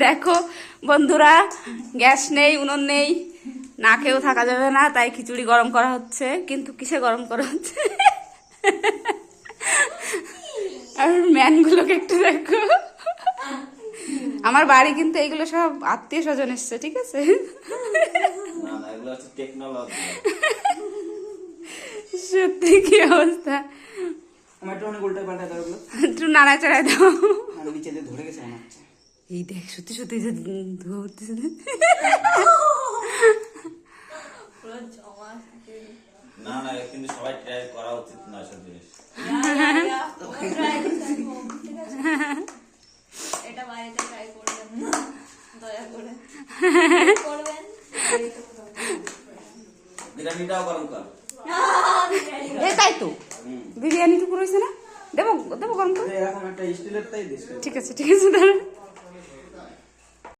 দেখো বন্ধুরা, গ্যাস নেই, উনুন নেই, না খেয়েও থাকা যাবে না, তাই খিচুড়ি গরম করা হচ্ছে। কিন্তু কিসে গরম করা হচ্ছে? আর ম্যানগুলোকে একটু দেখো। আমার বাড়ি কিন্তু এইগুলো সব আত্মীয় স্বজন এসছে, ঠিক আছে? সত্যি কি অবস্থা! একটু নাড়াচাড়ায় দাও। এই দেখ, সত্যি সত্যি যে ধোয়া উঠতেছে। না না, কিন্তু সবাই ট্রাই করা উচিত না সব জিনিস। এটা বাড়িতে ট্রাই করবেন না, দয়া করে করবেন। বিরিয়ানিটাও গরম কর। এই তাই তো, বিরিয়ানি টুকু রয়েছে না, দেবো দেবো গরম করে। এরকম একটা স্টিলের তাই দিস। ঠিক আছে ঠিক আছে, দাঁড়া।